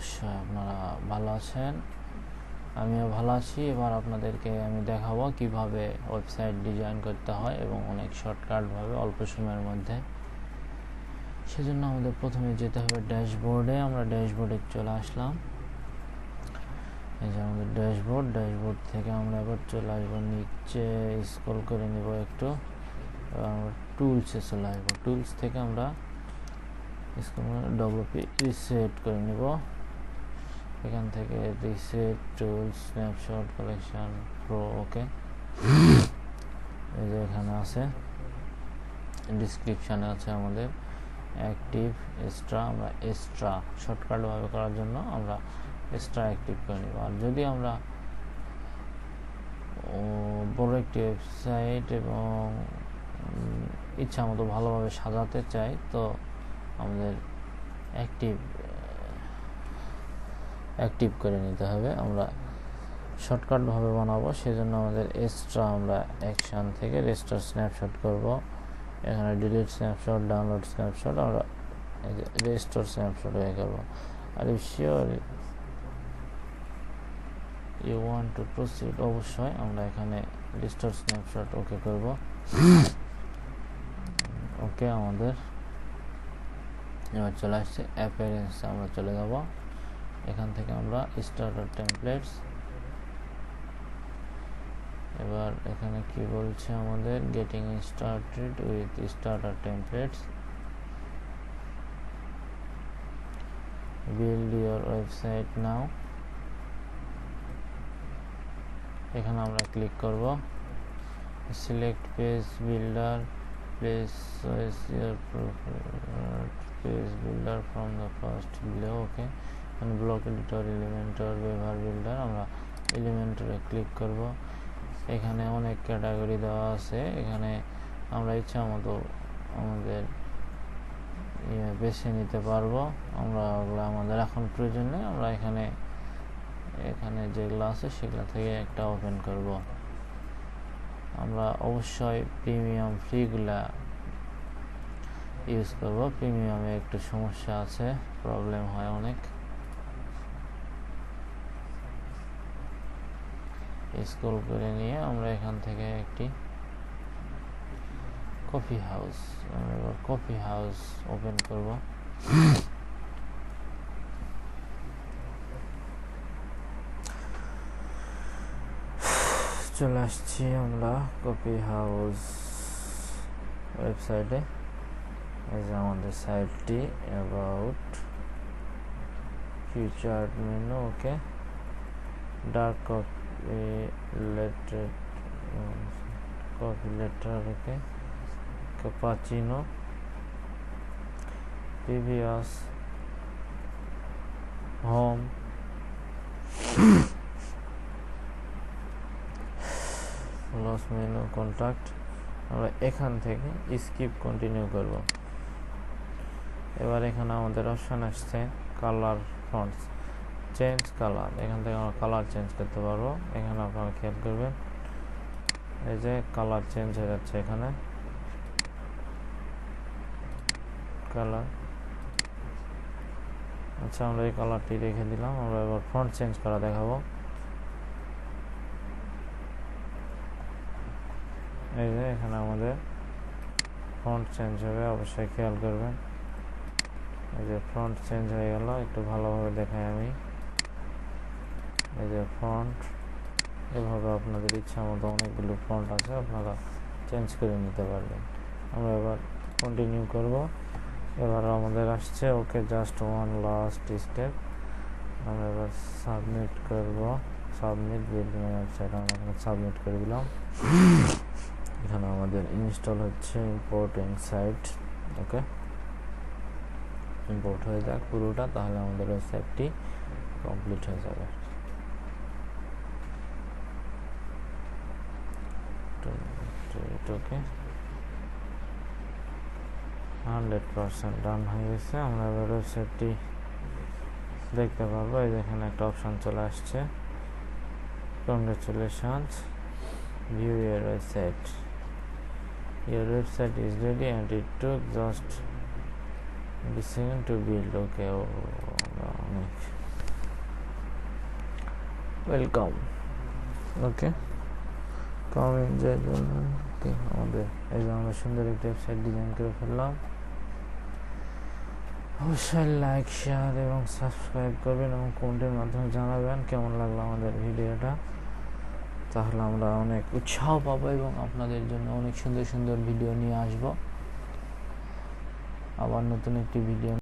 অবশ্যই আপনারা ভালো আছেন, আমিও ভালো আছি। এবার আপনাদেরকে আমি দেখাবো কিভাবে ওয়েবসাইট ডিজাইন করতে হয় এবং অনেক শর্টকাটভাবে অল্প সময়ের মধ্যে। সেজন্য আমাদের প্রথমে যেতে হবে ড্যাশবোর্ডে। আমরা ড্যাশবোর্ডে চলে আসলাম। এই যে আমাদের ড্যাশবোর্ড থেকে আমরা এবার চলে আসবো নিচে, স্ক্রল করে নিব একটু, আমরা টুলসে চলে আসবো। টুলস থেকে আমরা ডব্লিউপি রিসেট করে নিব। এখান থেকে reset tools, snapshot, collection, pro, okay. এই যে এখানে আছে, ডিসক্রিপশানে আছে আমাদের অ্যাক্টিভ এক্সট্রা। আমরা এক্সট্রা শর্টকাটভাবে করার জন্য আমরা এক্সট্রা অ্যাক্টিভ করে নিব। আর যদি আমরা বড় একটি ওয়েবসাইট এবং ইচ্ছা মতো ভালোভাবে সাজাতে চাই, তো আমাদের অ্যাক্টিভ করে নিতে হবে। আমরা শর্টকাটভাবে বানাবো, সেজন্য আমাদের এক্সট্রা, আমরা অ্যাকশন থেকে রেস্টোর স্ন্যাপশট করব। এখানে ডিলিট স্ন্যাপশট, ডাউনলোড স্ন্যাপশট, আমরা রেস্টোর স্ন্যাপশট হয়ে করব। Are you sure you want to proceed, অবশ্যই আমরা এখানে রেস্টোর স্ন্যাপশট ওকে করব। ওকে, আমাদের এবার চলে আসছে অ্যাপিয়ারেন্স, আমরা চলে যাব। এখান থেকে আমরা স্টার্টার টেমপ্লেটস, এবার এখানে কি বলছে আমাদের, getting started with starter templates, build your website now. এখানে আমরা ক্লিক করব। Select page builder, place your page builder from the first below, okay. এখানে ব্লক এডিটর, এলিমেন্টর, ব্যবহার বিল্ডার, আমরা এলিমেন্টরে ক্লিক করব। এখানে অনেক ক্যাটাগরি দেওয়া আছে, এখানে আমরা ইচ্ছা মতো আমাদের বেছে নিতে পারবো। আমরা ওগুলো আমাদের এখন প্রয়োজন নেই, আমরা এখানে যেগুলো আছে সেগুলো থেকে একটা ওপেন করব। আমরা অবশ্যই প্রিমিয়াম ফ্রিগুলা ইউজ করব। প্রিমিয়ামে একটু সমস্যা আছে, প্রবলেম হয় অনেক। স্ক্রল করে নিয়ে আমরা এখান থেকে একটি কফি হাউস, আমরা এবার কফি হাউস ওপেন করব। চলে আসছি আমরা কফি হাউস ওয়েবসাইটে। এই যে আমাদের সাইটটি, about, feature menu, okay. Dark coffee letter, okay. Cappuccino, previous, home, লস মেনু, কন্ট্যাক্ট। আমরা এখান থেকে স্কিপ কন্টিনিউ করব। এবার এখানে আমাদের অপশন আসছে কালার, ফন্টস, চেঞ্জ কালার। এখান থেকে আমরা কালার চেঞ্জ করতে পারবো। এখানে আপনারা খেয়াল করবেন, এই যে কালার চেঞ্জ হয়ে যাচ্ছে এখানে, কালার। আচ্ছা, আমরা এই কালারটি রেখে দিলাম। আমরা এবার ফন্ট চেঞ্জ করা দেখাবো। এই যে এখানে আমাদের ফন্ট চেঞ্জ হবে, অবশ্যই খেয়াল করবেন। এই যে ফন্ট চেঞ্জ হয়ে গেল, একটু ভালোভাবে দেখাই আমি। এই যে ফন্ট, এভাবে আপনাদের ইচ্ছা মতো অনেকগুলো ফন্ট আছে, আপনারা চেঞ্জ করে নিতে পারবেন। আমরা এবার কন্টিনিউ করব। এবার আমাদের আসছে ওকে, জাস্ট ওয়ান লাস্ট স্টেপ। আমরা এবার সাবমিট করব। সাবমিট বিল্ড মাই ওয়েবসাইট, আমরা সাবমিট করে দিলাম। এখানে আমাদের ইনস্টল হচ্ছে, ইম্পোর্টিং সাইট, ওকে। ইম্পোর্ট হয়ে যাক পুরোটা, তাহলে আমাদের ওয়েবসাইটটি কমপ্লিট হয়ে যাবে। ওকে, 100% ডান হয়ে গেছে। আমরা এবার ওয়েবসাইটটি দেখতে পারবো। এই যেখানে একটা অপশন চলে আসছে, congratulations, view your website, your website is ready and it took just 20 second to build, okay. অনেক ওয়েলকাম। ওকে, কাম এনজয়। ওকে, আমাদের এই যে আমরা সুন্দর একটা ওয়েবসাইট ডিজাইন করে ফেললাম। অবশ্যই লাইক, শেয়ার এবং সাবস্ক্রাইব করবেন এবং কমেন্টের মাধ্যমে জানাবেন কেমন লাগলো আমাদের ভিডিওটা। তাহলে আমরা অনেক উৎসাহ পাবো এবং আপনাদের জন্য অনেক সুন্দর সুন্দর ভিডিও নিয়ে আসবো। আবার নতুন একটি ভিডিও